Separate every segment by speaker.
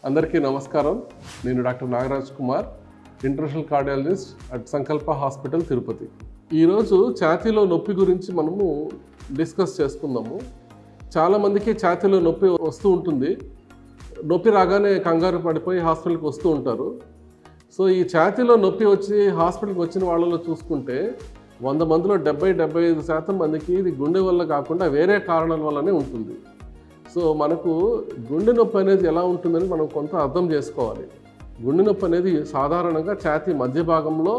Speaker 1: అందరికీ నమస్కారం. నేను doctor Nagaraj Kumar, international cardiologist at సంకల్ప హాస్పిటల్ తిరుపతి. ఈరోజు ఛాతీలో నొప్పి గురించి మనము డిస్కస్ చేసుకుందాము. చాలామందికి ఛాతీలో నొప్పి వస్తూ ఉంటుంది. నొప్పి రాగానే కంగారు పడిపోయి హాస్పిటల్కి వస్తూ ఉంటారు. సో ఈ ఛాతీలో నొప్పి వచ్చి హాస్పిటల్కి వచ్చిన వాళ్ళలో చూసుకుంటే 100 మందిలో 70-75% మందికి ఇది గుండె వల్ల కాకుండా వేరే కారణాల వల్లనే ఉంటుంది. సో మనకు గుండె నొప్పి అనేది ఎలా ఉంటుందని మనం కొంత అర్థం చేసుకోవాలి. గుండె నొప్పి అనేది సాధారణంగా ఛాతీ మధ్య భాగంలో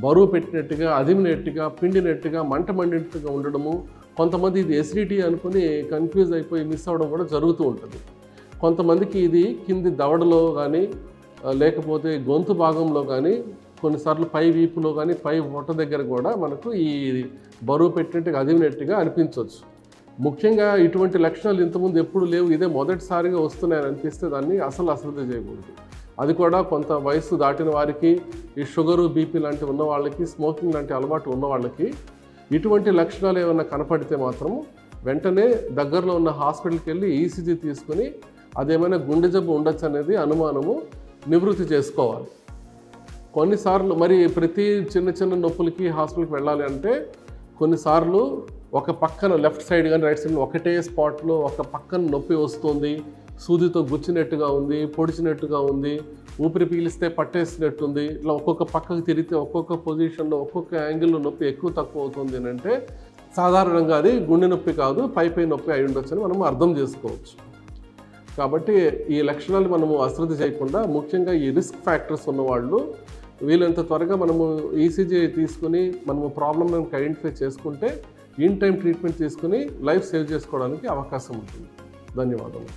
Speaker 1: బరువు పెట్టినట్టుగా, అదిమినట్టుగా, పిండినట్టుగా, మంట మండినట్టుగా ఉండడము, కొంతమంది ఇది ఎసిడిటీ అనుకుని కన్ఫ్యూజ్ అయిపోయి మిస్ అవ్వడం కూడా జరుగుతూ ఉంటుంది. కొంతమందికి ఇది కింది దవడలో కానీ లేకపోతే గొంతు భాగంలో కానీ, కొన్నిసార్లు పై వీపులో కానీ, పై పొట్ట దగ్గర కూడా మనకు ఈ బరువు పెట్టినట్టుగా, అదిమినట్టుగా అనిపించవచ్చు. ముఖ్యంగా ఇటువంటి లక్షణాలు ఇంతకుముందు ఎప్పుడు లేవు, ఇదే మొదటిసారిగా వస్తున్నాయని అనిపిస్తే దాన్ని అసలు అశ్రద్ధ చేయకూడదు. అది కూడా కొంత వయసు దాటిన వారికి, ఈ షుగరు, బీపీ లాంటివి ఉన్న వాళ్ళకి, స్మోకింగ్ లాంటి అలవాటు ఉన్న వాళ్ళకి ఇటువంటి లక్షణాలు ఏమైనా కనపడితే మాత్రం వెంటనే దగ్గరలో ఉన్న హాస్పిటల్కి వెళ్ళి ఈసీజీ తీసుకుని అదేమైనా గుండె జబ్బు ఉండొచ్చు అనేది అనుమానము నివృత్తి చేసుకోవాలి. కొన్నిసార్లు మరి ప్రతి చిన్న నొప్పులకి హాస్పిటల్కి వెళ్ళాలి అంటే కొన్నిసార్లు ఒక పక్కన లెఫ్ట్ సైడ్ కానీ రైట్ సైడ్ ఒకటే స్పాట్లో ఒక పక్కన నొప్పి వస్తుంది, సూదితో గుచ్చినట్టుగా ఉంది, పొడిచినట్టుగా ఉంది, ఊపిరి పీలిస్తే పట్టేసినట్టుంది, ఇట్లా ఒక్కొక్క పక్కకు తిరిగితే ఒక్కొక్క పొజిషన్లో ఒక్కొక్క యాంగిల్లో నొప్పి ఎక్కువ తక్కువ అవుతుంది అని అంటే సాధారణంగా అది గుండె నొప్పి కాదు, పై నొప్పి అయి ఉండొచ్చు అని మనం అర్థం చేసుకోవచ్చు. కాబట్టి ఈ లక్షణాలు మనము అశ్రద్ధ చేయకుండా, ముఖ్యంగా ఈ రిస్క్ ఫ్యాక్టర్స్ ఉన్నవాళ్ళు వీళ్ళంత త్వరగా మనము ఈసీజీ తీసుకుని మనము ప్రాబ్లమ్ని ఐడెంటిఫై చేసుకుంటే ఇన్ టైం ట్రీట్మెంట్ తీసుకుని లైఫ్ సేవ్ చేసుకోవడానికి అవకాశం ఉంటుంది. ధన్యవాదాలు.